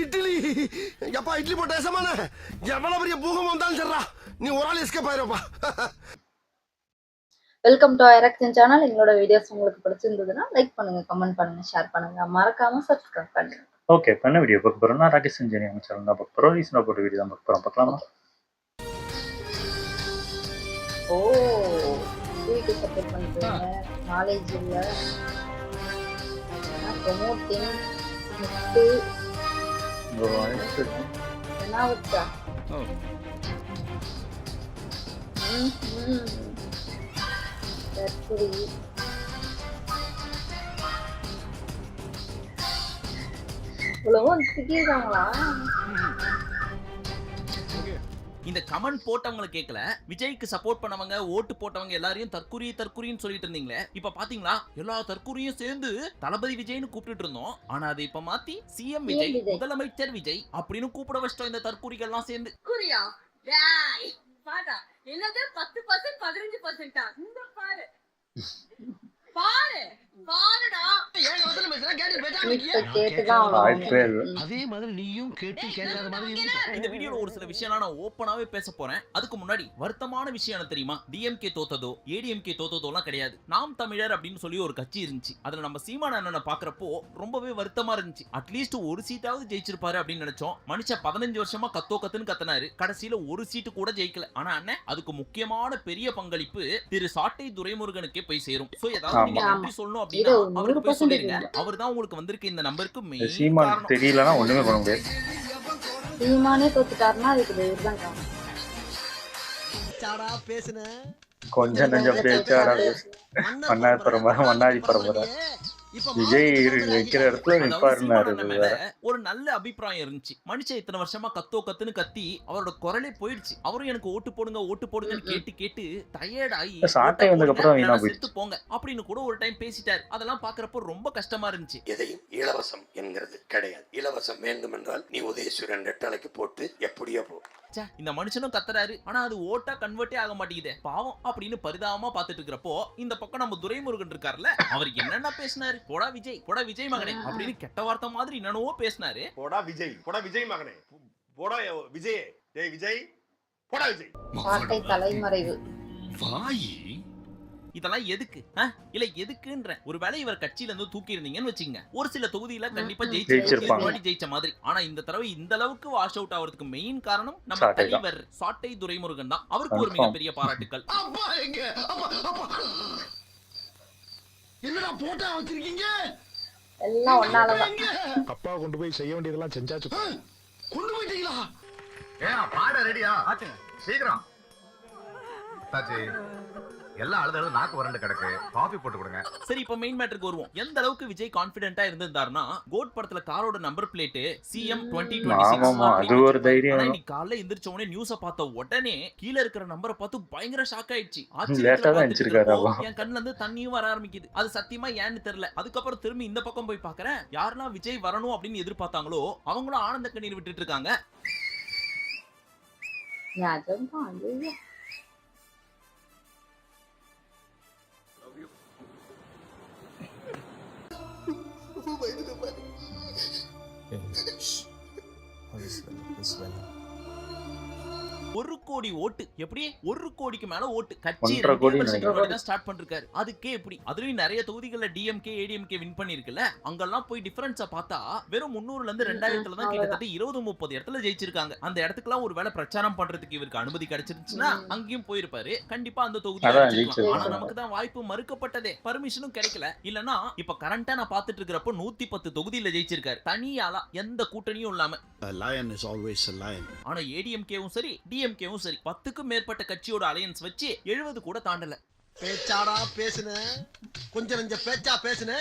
இட்லி எப்பா இட்லி போட்ட சமான எவ்வளவு பெரிய பூகம் வந்தாலும் சரிடா நீ ஒரு ஆள் எஸ்கேப் ஆயிருப்பா. வெல்கம் டு ஐரக்ஷன் சேனல். எங்களோட வீடியோஸ் உங்களுக்கு பிடிச்சிருந்ததுன்னா லைக் பண்ணுங்க, கமெண்ட் பண்ணுங்க, ஷேர் பண்ணுங்க, மறக்காம சப்ஸ்கிரைப் பண்ணுங்க. ஓகே, பண்ண வீடியோ பார்க்க போறோம்னா ராகேஷ் செஞ்சேனி நம்ம சேனல் தான் பார்க்க போறோம். ரீசனா போட்ட வீடியோ தான் பார்க்க போறோம். பார்க்கலாமா? ஓ, வீடியோ சப்போர்ட் பண்ணிக்கோங்க. நாலேஜ் இல்ல ப்ரோமோட்டிங் முத்து என்ன வச்சா சரி. இவ்வளவோ திட்டிருக்காங்களா? இந்த கமெண்ட் போட்டவங்களை கேட்கல, விஜய்க்கு சப்போர்ட் பண்ணவங்க, ஓட்டு போட்டவங்க எல்லாரையும் தற்குறின்னு சொல்லிட்டு இருந்தீங்களே, இப்ப பாத்தீங்களா எல்லா தற்குறியும் சேர்ந்து தளபதி விஜய்னு கூப்பிட்டு இருந்தோம். ஆனா அதை இப்ப மாத்தி சிஎம் விஜய், முதலமைச்சர் விஜய் அப்படின்னு கூப்பிட வச்சிட்டோம். இந்த தற்குறிகள் எல்லாம் சேர்ந்து குறியா பாடா என்னது 10% 15% இந்த பாரு பாரு பாருடா அதே மாதிரி நீயும் கேட்டு கேட்காத மாதிரி. இந்த வீடியோல ஒரு சில விஷயம் நான் ஓப்பனாவே பேச போறேன். அதுக்கு முன்னாடி வருத்தமான விஷயம் என்ன தெரியுமா? டிஎம்கே தோத்ததோ ஏடிஎம்கே தோத்ததோ எல்லாம் கிடையாது. நாம் தமிழர் அப்படின்னு சொல்லி ஒரு கட்சி இருந்துச்சு. அதுல நம்ம சீமான் அண்ணனை பாக்குறப்போ ரொம்பவே வருத்தமா இருந்துச்சு. அட்லீஸ்ட் ஒரு சீட்டாவது ஜெயிச்சிருப்பாரு அப்படின்னு நினைச்சோம். மனுஷன் 15 வருஷமா கத்துன்னு கத்தினாரு. கடைசியில ஒரு சீட்டு கூட ஜெயிக்கல. ஆனா அண்ணன் அதுக்கு முக்கியமான பெரிய பங்களிப்பு திரு சாட்டை துரைமுருகனுக்கே போய் சேரும். சோ ஏதாவது நீங்க நன்றி சொல்லணும் அப்படின்னா அவருக்கு போய் சொல்லிருங்க. அவர் தான் உங்களுக்கு வந்திருக்க இந்த நம்பருக்கு மெயின் காரணம். தெரியலனா ஒண்ணுமே பண்ண முடியாது. சீமானே தோத்துட்டாருன்னா அதுக்கு இதுதான் காரணம். சாடா பேசுன கொஞ்சம் நஞ்சம் பேச்சாடா மன்னாதி பரம்பரை விஜய் வைக்கிற இடத்துல நிப்பாருனாரு. ஒரு நல்ல அபிப்பிராயம் இருந்துச்சு. மனுஷன் இத்தனை வருஷமா கத்துன்னு கத்தி அவரோட குரலே போயிடுச்சு. அவரும் எனக்கு ஓட்டு போடுங்கன்னு கேட்டு டயர்ட் ஆகி சாட்டை வந்ததுக்கு அப்புறம் செத்து போங்க அப்படின்னு கூட ஒரு டைம் பேசிட்டாரு. அதெல்லாம் பாக்குறப்போ ரொம்ப கஷ்டமா இருந்துச்சு. எதையும் இலவசம் என்கிறது கிடையாது. இலவசம் வேண்டும் என்றால் நீ உதயசூரன் ரெட்டாலைக்கு போட்டு எப்படியோ போ. இந்த மனுஷனும் கத்துறாரு, ஆனா அது ஓட்டா கன்வெர்ட்டே ஆக மாட்டேங்குது பாவம் அப்படின்னு பரிதாபமா பாத்துட்டு இருக்கிறப்போ இந்த பக்கம் நம்ம துரைமுருகன் இருக்காருல்ல, அவர் என்னென்ன பேசினாரு, போடா விஜய் மகனே அப்படின்னு கெட்ட வார்த்தை மாதிரி என்னவோ பேசினாரு. போடா விஜய் மகனே, போடா விஜய், டேய் விஜய், போடா விஜய். சாட்டை தலைமறைவு இதெல்லாம் எதுக்கு இல்ல எதுக்குன்ற ஒரு வேலை இவர் கட்சியில இருந்து தூக்கி இருந்தீங்கன்னு வச்சுங்க, ஒரு சில தொகுதியில கண்டிப்பா ஜெயிச்ச மாதிரி. ஆனா இந்த தடவை இந்த அளவுக்கு வாஷ் அவுட் ஆகிறதுக்கு மெயின் காரணம் நம்ம தலைவர் சாட்டை துரைமுருகன் தான். அவருக்கு ஒரு மிகப்பெரிய பாராட்டுக்கள். என்னடா போட்டா வச்சிருக்கீங்க? எல்லாம் ஒன்னாலதான். அப்பா கொண்டு போய் செய்ய வேண்டியதெல்லாம் செஞ்சாச்சு. கொண்டு போயிட்டீங்களா? பாட ரெடியா ஆச்சுங்க, சீக்கிரம் தாச்சி. எல்லாம் அழுது நாக்கு வறண்டு கிடக்கு, காபி போட்டு கொடுங்க. சரி, இப்ப மெயின் மேட்டருக்கு வருவோம். எந்த அளவுக்கு விஜய் கான்ஃபிடென்ட்டா இருந்திருந்தாருன்னா, கோட் படத்துல காரோட நம்பர் பிளேட் சிஎம் 2026 அது ஒரு தைரியம். இன்னைக்கு காலைல எந்திரிச்ச உடனே நியூஸ பார்த்த உடனே கீழ இருக்கிற நம்பரை பார்த்து பயங்கர ஷாக் ஆயிடுச்சு. என் கண்ணுல இருந்து தண்ணியும் வர ஆரம்பிக்குது. அது சத்தியமா ஏன்னு தெரியல. அதுக்கப்புறம் திரும்பி இந்த பக்கம் போய் பாக்குறேன், யாரெல்லாம் விஜய் வரணும் அப்படின்னு எதிர்பார்த்தாங்களோ அவங்களும் ஆனந்த கண்ணீர் விட்டுட்டு இருக்காங்க. ஒரு கோடி ஓட்டு, எப்படி 1 கோடிக்கு மேல ஓட்டு கட்சி ஸ்டார்ட் பண்ணிருக்காரு. அதுக்கே எப்படி அதுலயும் நிறைய தொகுதிகள்ல டிஎம்கே ஏடிஎம்கே வின் பண்ணிருக்குல்ல, அங்கெல்லாம் போய் டிஃபரன்ஸா பார்த்தா வெறும் 300ல இருந்து 2000 தான் கிட்டத்தட்ட 20-30 இடத்துல ஜெயிச்சிருக்காங்க. அந்த இடத்துக்குலாம் ஒரு வேளை பிரச்சாரம் பண்றதுக்கு இவருக்கு அனுமதி கிடைச்சிருச்சுன்னா அங்கேயும் போயிருப்பாரு. கண்டிப்பா அந்த தொகுதி. ஆனா நமக்கு தான் வாய்ப்பு மறுக்கப்பட்டதே, பர்மிஷனும் கிடைக்கல. இல்லன்னா இப்ப கரண்டா நான் பாத்துட்டு இருக்கிறப்போ 110 தொகுதியில ஜெயிச்சிருக்காரு தனியாளா, எந்த கூட்டணியும் இல்லாம. ஆனா ஏடிஎம்கேவும் சரி டிஎம்கேவும் சரி 10க்கும் மேற்பட்ட கட்சியோட அலையன்ஸ் வச்சு 70 கூட தாண்டல. பேச்சாடா பேசுன, கொஞ்சம் நஞ்சம் பேச்சா பேசுன.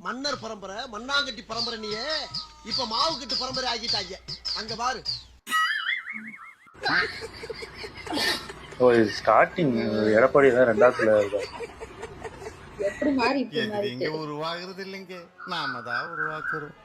மன்னர் பரம்பரை, மண்ணாங்கட்டி பரம்பரை, நீயே இப்ப மாவு கட்டு பரம்பரை ஆகிட்டாங்க. அங்க பாரு. ஸ்டார்டிங் எடப்பாடி தான் ரெண்டாவதுல இருக்காரு. எப்படி மாறி இங்க உருவாகிறது இல்லைங்க, நாம தான் உருவாக்குறோம்.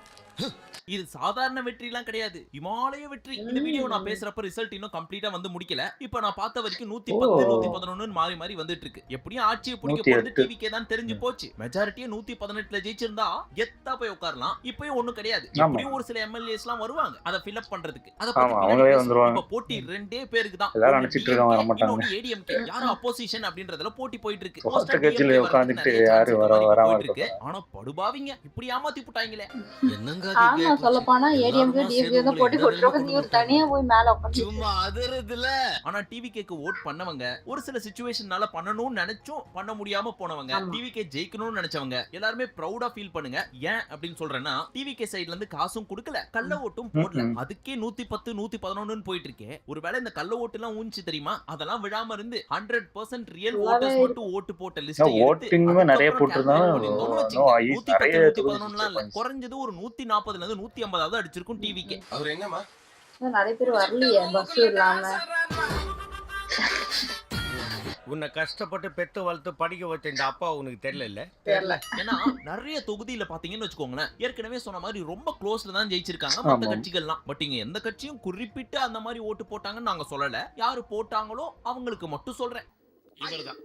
இது சாதாரண வெற்றி எல்லாம் கிடையாது, இமாலய வெற்றி. இந்த வீடியோ நான் பேசுறப்ப ரிசல்ட் இன்னும் கம்ப்ளீட்டா வந்து முடிக்கல. இப்போ நான் பார்த்த வரைக்கும் 110 111 மாறி மாறி வந்துட்டு இருக்கு. எப்படியும் ஆட்சியை பிடிக்க போறது டிவிகே தான் தெரிஞ்சு போச்சு. மெஜாரிட்டியே 118ல ஜெயிச்சிருந்தா கெத்தா போய் உட்காரலாம். இப்போயும் ஒண்ணும் கிடையாது. எப்படியும் ஒரு சில எம்எல்ஏஸ் எல்லாம் வருவாங்க அதை ஃபில் அப் பண்றதுக்கு. அத பத்தி போட்டி ரெண்டே பேருக்கு தான். எல்லாரும் நினைச்சிட்டு இருக்காங்க வர மாட்டாங்க. ஏடிஎம்கே யாரும் அப்போசிஷன் அப்படின்றதுல போட்டி போயிட்டு இருக்கு. ஒத்த கட்சியில உட்கார்ந்துட்டு யாரு வராம இருக்கு. ஆனா படுபாவிங்க இப்படி ஏமாத்தி போட்டாங்களே. என்னங்க ஆமா சொல்ல போனா ஏடிஎம்கே டிஎம்கே தான் போட்டி போட்டுருக்காங்க. இவர் தனியா போய் மேல உட்கார்ந்து சும்மா அதிரதுல. ஆனா டிவிகேக்கு ஓட் பண்ணவங்க ஒரு சில சிச்சுவேஷனால பண்ணணும்னு நினைச்சும் பண்ண முடியாம போனவங்க, டிவிகே ஜெயிக்கணும்னு நினைச்சவங்க எல்லாருமே ப்ரௌடா ஃபீல் பண்ணுங்க. ஏன் அப்படின்னு சொல்றேன்னா டிவிகே சைடுல இருந்து காசும் கொடுக்கல, கள்ள ஓட்டும் போடல. அதுக்கே 110 111 போயிட்டு இருக்கே. ஒருவேளை இந்த கள்ள ஓட்டு எல்லாம் ஊஞ்சி தெரியுமா, அதெல்லாம் விழாம இருந்து 100% ரியல் வோட்டர்ஸ் மட்டும் ஓட்டு போட்ட லிஸ்ட் ஓட்டிங்மே நிறைய போட்டுருந்தாங்க. 111 குறைஞ்சது ஒரு 140ல இருந்து 150 அடிச்சிருக்கும் டிவிகே. அவர் எங்கம்மா நிறைய பேர் வரலையே பஸ் இல்லாம. உன்னை கஷ்டப்பட்டு பெத்து வளர்த்து படிக்க வச்ச இந்த அப்பா உனக்கு தெரியல. ஏன்னா நிறைய தொகுதியில பாத்தீங்கன்னு வச்சுக்கோங்களேன், ஏற்கனவே சொன்ன மாதிரி ரொம்ப க்ளோஸ்ல தான் ஜெயிச்சிருக்காங்க மத்த கட்சிகள்லாம். பட் இங்க எந்த கட்சியும் குறிப்பிட்டு அந்த மாதிரி ஓட்டு போட்டாங்கன்னு நாங்க சொல்லல. யாரு போட்டாங்களோ அவங்களுக்கு மட்டும் சொல்றேன். இவர்தான்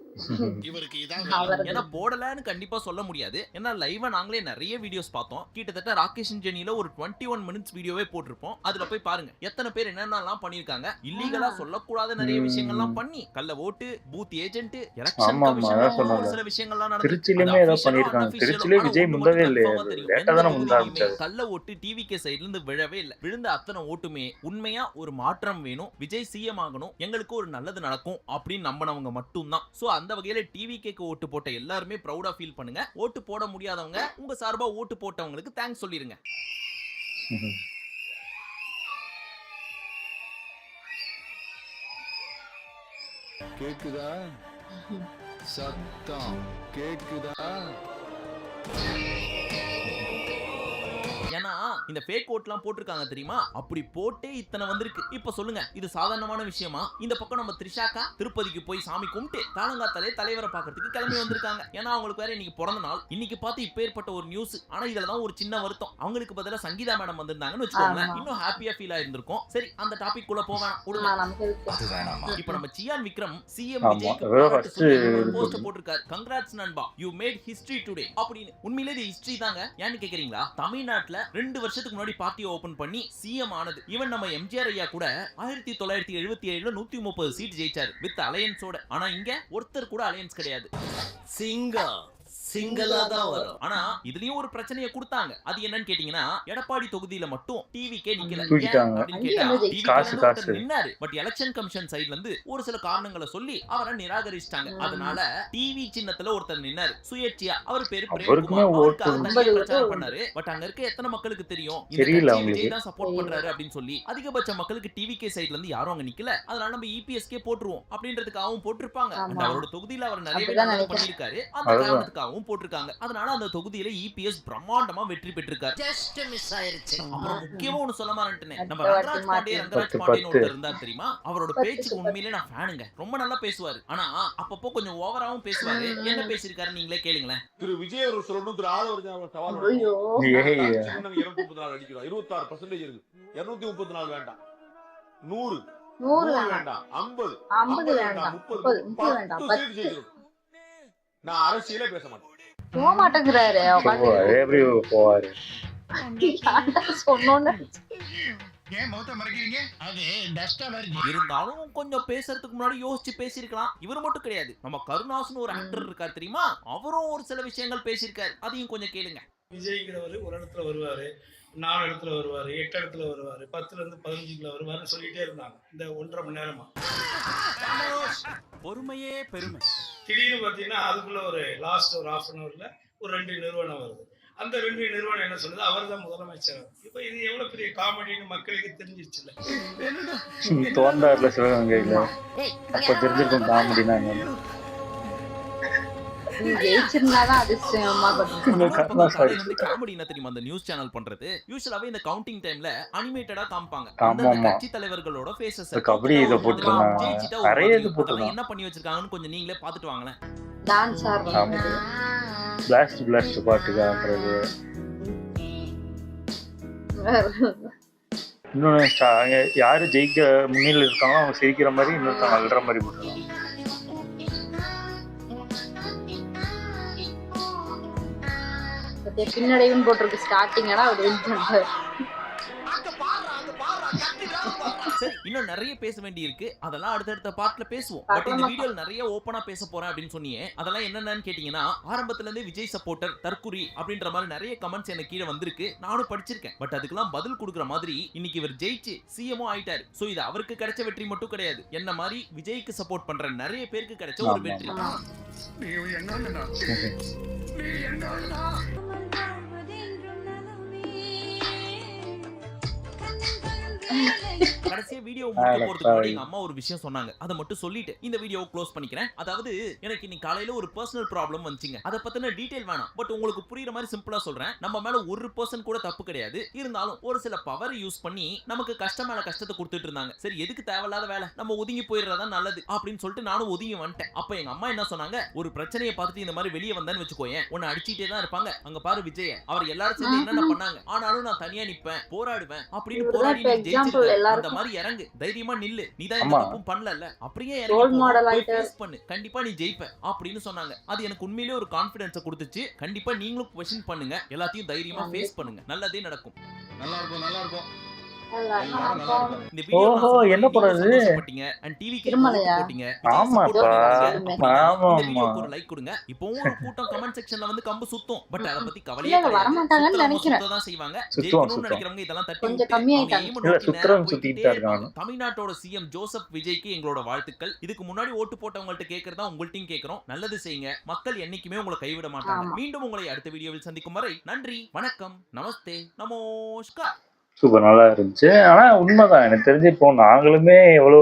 இவருக்கு இதான் ஏன்னா போடலன்னு கண்டிப்பா சொல்ல முடியாது. ஏன்னா லைவா நாங்களே நிறைய வீடியோஸ் பார்த்தோம். கிட்டத்தட்ட ராகேஷ் ஜெனில ஒரு 21 மினிட்ஸ் வீடியோவே போட்டிருப்போம். அதுல போய் பாருங்க எத்தனை பேர் என்னென்னலாம் பண்ணிருக்காங்க. இல்லீகலா சொல்லக்கூடாத நிறைய விஷயங்கள்லாம் பண்ணி கள்ள ஓட்டு, பூத் ஏஜென்ட், எலெக்ஷன் கமிஷன் ஒரு சில விஷயங்கள்லாம் நடந்து திருச்சியிலமே ஏதோ பண்ணிருக்காங்க. திருச்சியிலே விஜய் முந்தவே இல்ல, லேட்டா தான முந்த ஆரம்பிச்சாரு. கள்ள ஓட்டு டிவிகே சைடுல இருந்து விழவே இல்ல. விழுந்த அத்தனை ஓட்டுமே உண்மையா ஒரு மாற்றம் வேணும், விஜய் சிஎம் ஆகணும், எங்களுக்கு ஒரு நல்லது நடக்கும் அப்படின்னு நம்பினவங்க மட்டும் தான். சோ அந்த வகையில டிவிகேக்கு ஓட்டு போட்ட எல்லாருமே ப்ரௌடா ஃபீல் பண்ணுங்க. ஓட்டு போட முடியாதவங்க உங்க சார்பா ஓட்டு போட்டவங்களுக்கு தேங்க்ஸ் சொல்லிருங்க. கேக்குதா சத்தம் கேக்குதா? ஏன்னா இந்த ஃபேக் ஓட்லாம் போட்டிருக்காங்க தெரியுமா, அப்படி போட்டே இத்தனை வந்திருக்கு. இப்ப சொல்லுங்க இது சாதாரணமான விஷயமா? இந்த பக்கம் நம்ம த்ரிஷாக்கா திருப்பதிக்கு போய் சாமி கும்பிட்டு காலங்காத்தாலே தலைவரை பாக்கிறதுக்கு கிளம்பி வந்திருக்காங்க. ஏன்னா அவங்களுக்கு வேற இன்னைக்கு பிறந்த நாள். இன்னைக்கு பார்த்து இப்ப ஏற்பட்ட ஒரு நியூஸ். ஆனா இதுலதான் ஒரு சின்ன வருத்தம். அவங்களுக்கு பதிலா சங்கீதா மேடம் வந்திருந்தாங்கன்னு வச்சுக்கோங்களேன், இன்னும் ஹாப்பியா ஃபீல் ஆயிருந்திருக்கும். சரி அந்த டாபிக் குள்ள போவேன். இப்ப நம்ம சியான் விக்ரம் சிஎம் விஜய்க்கு போஸ்ட் போட்டிருக்காரு. கங்க்ராட்ஸ் நண்பா, யூ மேட் ஹிஸ்டரி டுடே அப்படின்னு. உண்மையிலே இது ஹிஸ்டரி தாங்க. ஏன்னு கேக்குறீங்களா, தமிழ்நாட்டுல 2 வருஷத்துக்கு முன்னாடி பார்ட்டியை ஓபன் பண்ணி சிஎம் ஆனது. ஈவன் நம்ம எம்ஜிஆர் ஐயா கூட 1977ல 130 சீட் ஜெயிச்சாரு வித் அலையன்ஸோட. ஆனா இங்க ஒருத்தர் கூட அலையன்ஸ் கிடையாது. சிங்களா தான் வரும். ஆனா இதுலயும் ஒரு பிரச்சனையை கொடுத்தாங்க. அது என்னன்னு கேட்டீங்கன்னா, எடப்பாடி தொகுதியில மட்டும் டிவிகே நிக்கல அப்படின்னு கேட்டா நின்னாரு. பட் எலெக்ஷன் கமிஷன் சைடுல இருந்து ஒரு சில காரணங்களை சொல்லி அவரை நிராகரிச்சிட்டாங்க. அதனால டிவி சின்னத்துல ஒருத்தர் நின்னாரு சுயேட்சையா. அவர் பேரு பிரேம்குமார் பண்ணாரு. பட் அங்க இருக்க எத்தனை மக்களுக்கு தெரியும் விஜய் தான் சப்போர்ட் பண்றாரு அப்படின்னு சொல்லி அதிகபட்ச மக்களுக்கு டிவிகே சைடுல இருந்து யாரும் அங்க நிக்கல. அதனால நம்ம இபிஎஸ்கே போட்டுருவோம் அப்படின்றதுக்காகவும் போட்டிருப்பாங்க. அவரோட தொகுதியில அவர் நிறைய பண்ணிருக்காரு. அந்த காரணத்துக்காகவும் போட்டிருக்காங்க. அதனால அந்த தொகுதியில இபிஎஸ் பிரம்மாண்டமா வெற்றி பெற்றிருக்காரு. ஜஸ்ட் மிஸ் ஆயிருச்சு. அப்புறம் முக்கியமா ஒன்னு சொல்ல மாட்டேனே, நம்ம ரங்கராஜ் பாண்டியன் ஒருத்தர் இருந்தார் தெரியுமா, அவரோட பேச்சுக்கு உண்மையிலே நான் ஃபேனுங்க. ரொம்ப நல்லா பேசுவாரு. ஆனா அப்பப்போ கொஞ்சம் ஓவராவும் பேசுவாரு. என்ன பேசிருக்காரு நீங்களே கேளுங்களேன். திரு விஜய் ஒரு சொல்லணும், திரு ஆதவ சவால் 234 அடிக்கிறோம். 26% இருக்கு. 234 வேண்டாம், 100 வேண்டாம், 50 வேண்டாம், 30 வேண்டாம். நான் அரசியலே பேச மாட்டேன். போக மாட்டேங்கிறாரு. இருந்தாலும் கொஞ்சம் பேசுறதுக்கு முன்னாடி யோசிச்சு பேசிருக்கலாம். இவர் மட்டும் கிடையாது, நம்ம கருணாஸ்னு ஒரு ஆக்டர் இருக்காரு தெரியுமா, அவரும் ஒரு சில விஷயங்கள் பேசியிருக்காரு. அதையும் கொஞ்சம் கேளுங்க. விஜய்ங்கிறவர் ஒரு இடத்துல வருவாரு, 4 இடத்துல வருவாரு, 8 இடத்துல வருவாரு, 10ல இருந்து 15க்குள்ள வருவாருன்னு சொல்லிட்டே இருந்தாங்க இந்த 1.5 மணி நேரமா. பொறுமையே பெருமை. திடீர்னு பார்த்தீங்கன்னா அதுக்குள்ள ஒரு லாஸ்ட் ஒரு 1/2 அன் ஹவர்ல ஒரு 2 நிறுவனம் வருது. அந்த 2 நிறுவனம் என்ன சொல்லுது, அவர் தான் முதலமைச்சர். இப்ப இது எவ்வளவு பெரிய காமெடின்னு மக்களுக்கு தெரிஞ்சிருச்சுல. தோண்டார்ல சிவகங்கையில அப்ப தெரிஞ்சிருக்கும் காமெடினா ஜெயிச்சிருந்தாதான் அதிர்ஷ்டமா காமெடி என்ன தெரியுமா, அந்த நியூஸ் சேனல் பண்றது யூசுவலாவே இந்த கவுண்டிங் டைம்ல அனிமேட்டடா காமிப்பாங்க. அந்த கட்சி தலைவர்களோட ஃபேஸஸ் கபடி இத போட்டுறாங்க. நிறைய இது போட்டுறாங்க. என்ன பண்ணி வச்சிருக்காங்கன்னு கொஞ்சம் நீங்களே பாத்துட்டு வாங்களேன். டான்ஸ் ஆடுறாங்க, பிளாஸ்ட் பாட்டு காட்டுறது. இன்னொன்று யார் ஜெயிக்க முன்னிலையில் இருக்காங்களோ அவங்க சிரிக்கிற மாதிரி இன்னொருத்தவங்க அழுற மாதிரி போட்டுருக்காங்க. பின்னடைவுன்னு போட்டிருக்கு ஸ்டார்டிங்கா அப்படி. சரி, இன்னும் நிறைய பேச வேண்டி இருக்கு, அதெல்லாம் அடுத்தடுத்த பார்ட்ல பேசுவோம். பட் இந்த வீடியோல நிறைய ஓப்பனா பேச போறேன் அப்படின்னு சொன்னீங்க. அதெல்லாம் என்னென்னு கேட்டீங்கன்னா, ஆரம்பத்துல இருந்து விஜய் சப்போர்ட்டர் தற்குறி அப்படின்ற மாதிரி நிறைய கமெண்ட்ஸ் எனக்கு கீழே வந்திருக்கு, நானும் படிச்சிருக்கேன். பட் அதுக்கெல்லாம் பதில் கொடுக்குற மாதிரி இன்னைக்கு இவர் ஜெயிச்சு சிஎம்ஓ ஆயிட்டாரு. சோ இது அவருக்கு கிடைச்ச வெற்றி மட்டும் கிடையாது, என்ன மாதிரி விஜய்க்கு சப்போர்ட் பண்ற நிறைய பேருக்கு கிடைச்ச ஒரு வெற்றி. கடைசியா வீடியோ முடிக்க போறதுக்கு முன்னாடி எங்க அம்மா ஒரு விஷயம் சொன்னாங்க, அதை மட்டும் சொல்லிட்டு இந்த வீடியோவை க்ளோஸ் பண்ணிக்கிறேன். அதாவது எனக்கு இன்னைக்கு காலையில ஒரு பர்சனல் ப்ராப்ளம் வந்துச்சுங்க. அதை பத்தின டீடைல் வேணாம், பட் உங்களுக்கு புரியுற மாதிரி சிம்பிளா சொல்றேன். நம்ம மேல 1% கூட தப்பு கிடையாது, இருந்தாலும் ஒரு சில பவர் யூஸ் பண்ணி நமக்கு கஷ்டம் மேல கஷ்டத்தை கொடுத்துட்டு இருந்தாங்க. சரி, எதுக்கு தேவையில்லாத வேலை, நம்ம ஒதுங்கி போயிடுறதா நல்லது அப்படின்னு சொல்லிட்டு நானும் ஒதுங்கி வந்துட்டேன். அப்ப எங்க அம்மா என்ன சொன்னாங்க, ஒரு பிரச்சனையை பார்த்துட்டு இந்த மாதிரி வெளியே வந்தான்னு வச்சுக்கோயேன், உன்னை அடிச்சிட்டே தான் இருப்பாங்க. அங்க பாரு விஜய், அவர் எல்லாரும் சேர்ந்து என்னென்ன பண்ணாங்க, ஆனாலும் நான் தனியா நிப்பேன், போராடுவேன் அப்படின்னு போராடி ஜெயிச்சிருக்காரு. அந்த மாதிரி இறங்கு, தைரியமா நில்லு, நீதான் எந்த தப்பும் பண்ணல, அப்படியே இறங்கி ஃபேஸ் பண்ணு, கண்டிப்பா நீ ஜெயிப்ப அப்படின்னு சொன்னாங்க. அது எனக்கு உண்மையிலேயே ஒரு கான்ஃபிடன்ஸ் கொடுத்துச்சு. கண்டிப்பா நீங்களும் क्वेश्चन பண்ணுங்க, எல்லாத்தையும் தைரியமா ஃபேஸ் பண்ணுங்க, நல்லதே நடக்கும். நல்லா இருக்கும், நல்லா இருக்கும். இந்த வீடியோ என்ன பண்றது? அண்ட் டிவிக்கு போட்டீங்க. ஆமாப்பா, ஆமா, ஒரு லைக் கொடுங்க. இப்போவும் ஒரு கூட்டம் கமெண்ட் செக்ஷன்ல வந்து கம்பு சுத்தும், பட் அத பத்தி கவலையே வர மாட்டாங்கன்னு நினைக்கிறேன். சுத்ததான் செய்வாங்க. ஜெயிக்கணும்னு நினைக்கிறவங்க இதெல்லாம் தட்டி கொஞ்சம் கம்மியாயிட்டாங்க. தமிழ்நாட்டோட சிஎம் ஜோசப் விஜய்க்கு எங்களோட வாழ்த்துக்கள். இதுக்கு முன்னாடி ஓட்டு போட்டவங்கள்ட்ட கேக்குறதா உங்கள்ட்டையும் கேக்குறோம், நல்லது செய்யுங்க. மக்கள் என்னைக்குமே உங்களை கைவிட மாட்டாங்க. மீண்டும் உங்களை அடுத்த வீடியோவில் சந்திக்கும் வரை நன்றி, வணக்கம், நமஸ்தே, நமஸ்கார். சூப்பர், நல்லா இருந்துச்சு. ஆனால் உண்மைதான், எனக்கு தெரிஞ்சு இப்போ நாங்களுமே எவ்வளோ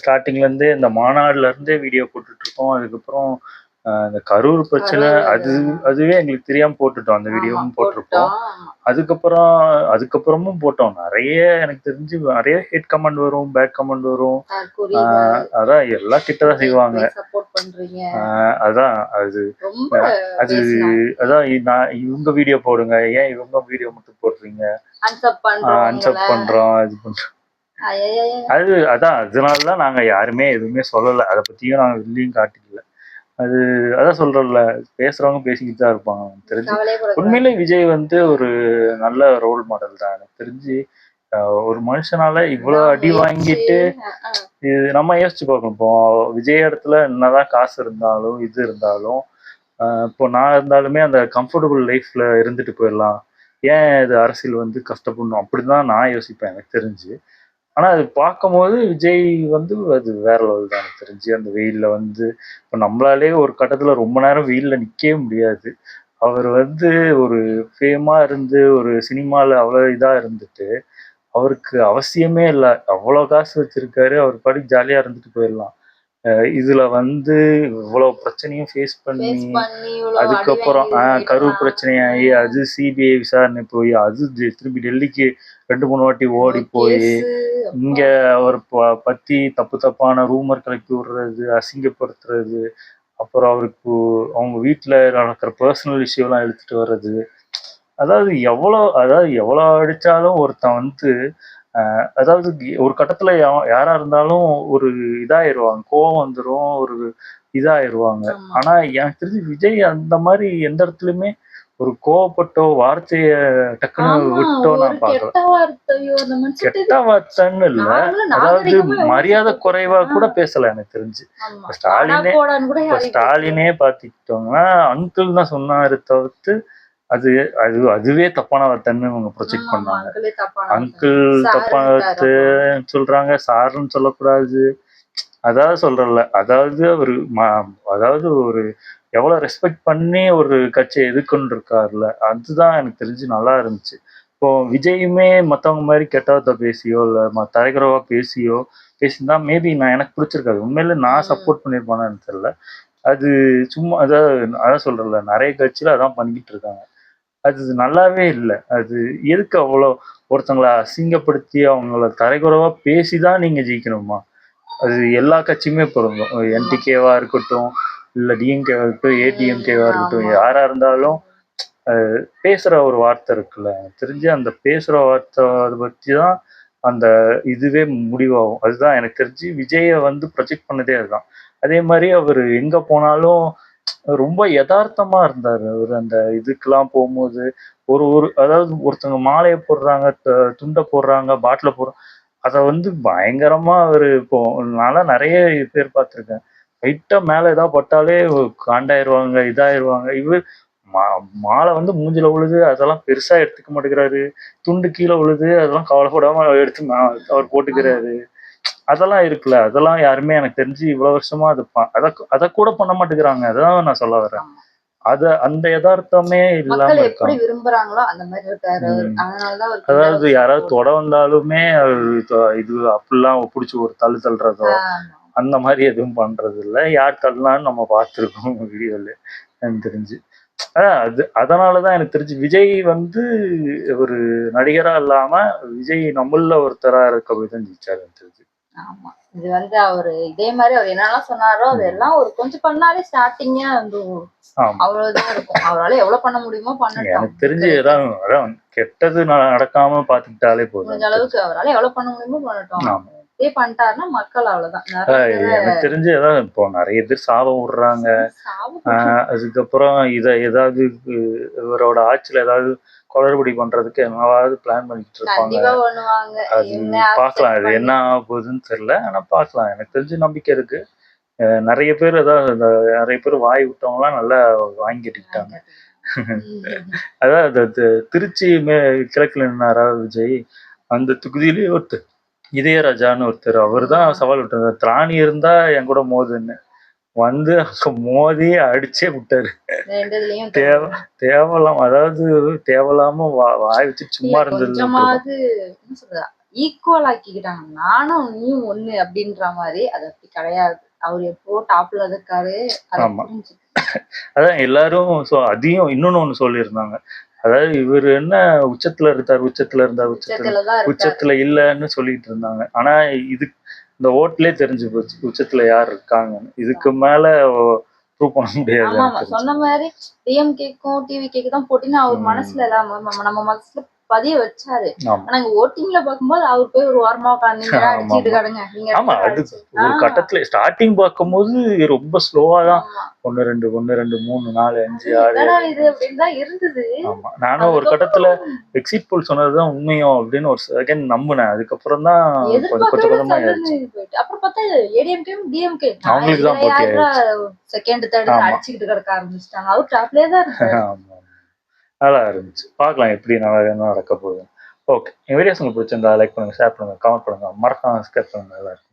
ஸ்டார்டிங்லேருந்தே இந்த மாநாடுல இருந்தே வீடியோ போட்டுட்ருக்கோம். அதுக்கப்புறம் இந்த கரூர் பிரச்சனை அதுவே எங்களுக்கு தெரியாமல் போட்டுட்டோம், அந்த வீடியோவும் போட்டிருப்போம். அதுக்கப்புறமும் போட்டோம். நிறைய எனக்கு தெரிஞ்சு நிறைய ஹேட் கமெண்ட் வரும், பேட் கமெண்ட் வரும். அதான் எல்லாம் கிட்டதான் செய்வாங்க. அதான் நான் இவங்க வீடியோ போடுங்க, ஏன் இவங்க வீடியோ மட்டும் போடுறீங்க, அன்சப் பண்றோம், இது பண்றோம். அதான் அதனாலதான் நாங்க யாருமே எதுவுமே சொல்லல, அதை பத்தியும் நாங்க வெளியும் காட்டிக்கல. அதான் சொல்றோம்ல, பேசுறவங்க பேசிக்கிட்டு தான் இருப்பாங்க. தெரிஞ்சு உண்மையிலே விஜய் வந்து ஒரு நல்ல ரோல் மாடல் தான். எனக்கு தெரிஞ்சு ஒரு மனுஷனால இவ்வளவு அடி வாங்கிட்டு இது நம்ம யோசிச்சு பார்க்கணும். இப்போ விஜய் இடத்துல என்னதான் காசு இருந்தாலும் இது இருந்தாலும் இப்போ நான் இருந்தாலுமே அந்த கம்ஃபர்டபுள் லைஃப்ல இருந்துட்டு போயிடலாம், ஏன் இது அரசியல் வந்து கஷ்டப்படணும் அப்படிதான் நான் யோசிப்பேன் எனக்கு தெரிஞ்சு. ஆனால் அது பார்க்கும்போது விஜய் வந்து அது வேற லெவல் தான் எனக்கு தெரிஞ்சு. அந்த வெயிலில் வந்து இப்போ நம்மளாலே ஒரு கட்டத்தில் ரொம்ப நேரம் வெயிலில் நிற்கவே முடியாது. அவர் வந்து ஒரு ஃபேமாக இருந்து ஒரு சினிமாவில் அவ்வளோ இதாக இருந்துட்டு அவருக்கு அவசியமே இல்லை, அவ்வளோ காசு வச்சிருக்காரு, அவர் பாட்டுக்கு ஜாலியாக இருந்துட்டு போயிடலாம். இதுல வந்து இவ்வளவு பிரச்சனையும் ஃபேஸ் பண்ணி அதுக்கப்புறம் கரூர் பிரச்சனையாகி அது சிபிஐ விசாரணை போய் அது திரும்பி டெல்லிக்கு 2-3 வாட்டி ஓடி போய் இங்க அவர் பத்தி தப்பான ரூமர் கிளப்பி விடுறது, அசிங்கப்படுத்துறது, அப்புறம் அவருக்கு அவங்க வீட்டுல நடக்கிற பர்சனல் இஷ்யூலாம் எடுத்துட்டு வர்றது. அதாவது எவ்வளோ அடிச்சாலும் ஒருத்தன் வந்து அதாவது ஒரு கட்டத்துல யாரா இருந்தாலும் ஒரு இதாயிருவாங்க, கோவம் வந்துடும், ஒரு இதாயிருவாங்க. ஆனா எனக்கு தெரிஞ்சு விஜய் அந்த மாதிரி எந்த இடத்துலயுமே ஒரு கோவப்பட்டோ வார்த்தைய டக்குன்னு விட்டோ நான் பாக்குறேன். கெட்ட வார்த்தைன்னு இல்ல, அதாவது மரியாதை குறைவா கூட பேசல எனக்கு தெரிஞ்சு. ஸ்டாலினே பாத்துக்கிட்டோங்கன்னா அங்கிள் தான் சொன்னாரு தவிர்த்து அதுவே தப்பான வார்த்தைன்னு அவங்க ப்ரொஜெக்ட் பண்ணாங்க. அங்கிள் தப்பான வார்த்தை சொல்றாங்க, சாருன்னு சொல்லக்கூடாது. அதாவது சொல்றல, அதாவது ஒரு எவ்வளவு ரெஸ்பெக்ட் பண்ணி ஒரு கட்சியை எதிர்கொண்டு இருக்காருல்ல, அதுதான் எனக்கு தெரிஞ்சு நல்லா இருந்துச்சு. இப்போ விஜயுமே மற்றவங்க மாதிரி கெட்டவத்தை பேசியோ இல்லை தலைகுறவா பேசியிருந்தா மேபி எனக்கு பிடிச்சிருக்காது. உண்மையில நான் சப்போர்ட் பண்ணியிருப்பானு எனக்கு தெரியல. அது சும்மா அதான் சொல்றல, நிறைய கட்சியில அதான் பண்ணிக்கிட்டு இருக்காங்க. அது நல்லாவே இல்லை. அது எதுக்கு அவ்வளோ ஒருத்தங்களை அசிங்கப்படுத்தி அவங்கள தரைக்குறவா பேசிதான் நீங்க ஜெயிக்கணுமா? அது எல்லா கட்சியுமே பொருந்தும். என்டிகேவா இருக்கட்டும், இல்லை டிஎம்கேவா இருக்கட்டும், ஏடிஎம்கேவா இருக்கட்டும், யாரா இருந்தாலும் பேசுற ஒரு வார்த்தை இருக்குல்ல, எனக்கு தெரிஞ்சு அந்த பேசுற வார்த்தை அதை பற்றி தான் அந்த இதுவே முடிவாகும். அதுதான் எனக்கு தெரிஞ்சு விஜயை வந்து ப்ரொஜெக்ட் பண்ணதே அதுதான். அதே மாதிரி அவர் எங்க போனாலும் ரொம்ப யதார்த்தமா இருந்தாரு. அவர் அந்த இதுக்கெல்லாம் போகும்போது ஒரு ஒரு அதாவது ஒருத்தவங்க மாலையை போடுறாங்க, துண்டை போடுறாங்க, பாட்டில போடுறாங்க, அதை வந்து பயங்கரமா அவரு இப்போ நான்லாம் நிறைய பேர் பார்த்துருக்கேன். லைட்டா மேல ஏதாவது பட்டாலே காண்டாயிருவாங்க, இதாயிருவாங்க. இவர் மாலை வந்து மூஞ்சில விழுது, அதெல்லாம் பெருசா எடுத்துக்க மாட்டேங்கிறாரு. துண்டு கீழே விழுது, அதெல்லாம் கவலைப்படாம எடுத்து அவர் போட்டுக்கிறாரு. அதெல்லாம் இருக்குல்ல, அதெல்லாம் யாருமே எனக்கு தெரிஞ்சு இவ்வளவு வருஷமா அதை கூட பண்ண மாட்டேங்கிறாங்க. அதான் நான் சொல்ல வரேன். அந்த யதார்த்தமே இல்லாம எப்படி விரும்புறாங்களோ அந்த மாதிரி இருக்காரு. அதனாலதான் அதாவது யாராவது தொட வந்தாலுமே இது அப்படிலாம் பிடிச்சி ஒரு தள்ளுறதோ அந்த மாதிரி எதுவும் பண்றது இல்லை. யார் தள்ளான்னு நம்ம பார்த்துருக்கோம் வீடியோல எனக்கு தெரிஞ்சு. அதனாலதான் எனக்கு தெரிஞ்சு விஜய் வந்து ஒரு நடிகரா இல்லாம விஜய் நம்மள ஒருத்தரா இருக்க அப்படிதான் ஜெயிச்சாரு எனக்கு தெரிஞ்சு. ஆமா, இது வந்து அவரு இதே மாதிரி அவர் என்னெல்லாம் சொன்னாரோ அதெல்லாம் ஒரு கொஞ்சம் பண்ணாலே ஸ்டார்டிங்கா வந்து அவ்வளவுதான் இருக்கும். அவரால் எவ்வளவு பண்ண முடியுமோ பண்ணட்டும். எனக்கு தெரிஞ்சு அதான் கெட்டது நடக்காம பாத்துக்கிட்டாலே போதும். கொஞ்ச அளவுக்கு அவரால் எவ்வளவு பண்ண முடியுமோ பண்ணட்டும். இதே பண்ணிட்டாருன்னா மக்கள் அவ்வளவுதான். எனக்கு தெரிஞ்சு அதான் இப்போ நிறைய பேர் சாபம் விடுறாங்க. அதுக்கப்புறம் ஏதாவது இவரோட ஆட்சியில ஏதாவது குளறுபடி பண்றதுக்கு என்னவாவது பிளான் பண்ணிட்டு இருப்பாங்க. அது பார்க்கலாம், அது என்ன ஆகுதுன்னு தெரியல. ஆனா பார்க்கலாம், எனக்கு தெரிஞ்சு நம்பிக்கை இருக்கு. நிறைய பேர் நிறைய பேர் வாய் விட்டவங்கலாம் நல்லா வாங்கி கட்டிக்கிட்டாங்க. அதாவது திருச்சி கிழக்குல நின்னாரா விஜய், அந்த தொகுதியிலேயே ஒருத்தர் இதயராஜான்னு ஒருத்தர், அவர் தான் சவால் விட்டார். திராணி இருந்தா என் கூட மோதுன்னு வந்து அங்க மோதி அடிச்சே விட்டாரு. தேவலாம், அதாவது தேவலாம வாய் வச்சு சும்மா இருந்தது. ஈக்குவல் ஆக்கிக்கிட்டாங்க, நானும் நீயும் ஒண்ணு அப்படின்ற மாதிரி. அது அப்படி கிடையாது. அவர் எப்போ டாப்ல இருக்காரு. ஆமா, அதான் எல்லாரும் அதையும் இன்னொன்னு ஒண்ணு சொல்லியிருந்தாங்க. அதாவது இவர் என்ன உச்சத்துல உச்சத்துல இல்லன்னு சொல்லிட்டு இருந்தாங்க. ஆனா இந்த ஓட்டுலயே தெரிஞ்சு போச்சு உச்சத்துல யார் இருக்காங்கன்னு. இதுக்கு மேல ப்ரூவ் பண்ண முடியாது. சொன்ன மாதிரி டிஎம்கேக்கும் டிவிகேக்கு தான் போட்டின்னு அவர் மனசுல எல்லாம் நம்ம மனசுல பதிய வச்சாரு. ஆனா ஓட்டிங்ல பாக்கும்போது அவர் போய் ஒரு வாரமா அடிச்சுட்டு கடங்க. ஆமா, அது ஒரு கட்டத்துல ஸ்டார்டிங் பார்க்கும்போது ரொம்ப ஸ்லோவா தான் 1 2 1 2 3 4 5 6 இது அப்படின்னு தான் இருந்தது. ஆமா, நானும் ஒரு கட்டத்துல எக்ஸிட் போல் சொன்னதுதான் உண்மையும் அப்படின்னு ஒரு செகண்ட் நம்பினேன். அதுக்கப்புறம் தான் கொஞ்சம் கொஞ்சமா அப்புறம் பார்த்தா ஏடிஎம்கே டிஎம்கே அவங்களுக்கு தான் போட்டி செகண்ட் தேர்ட் அடிச்சுக்கிட்டு கிடக்க ஆரம்பிச்சிட்டாங்க. அவர் டாப்லயே தான் இருக்காரு. நல்லா இருந்துச்சு. பார்க்கலாம் எப்படி நடக்க போகுது. ஓகே, என் வீடியோஸ் உங்களுக்கு பிடிச்சிருந்தா லைக் பண்ணுங்க, ஷேர் பண்ணுங்க, கமெண்ட் பண்ணுங்க, மறக்காம சப்ஸ்கிரைப் பண்ணுங்க. நல்லா இருக்கும்.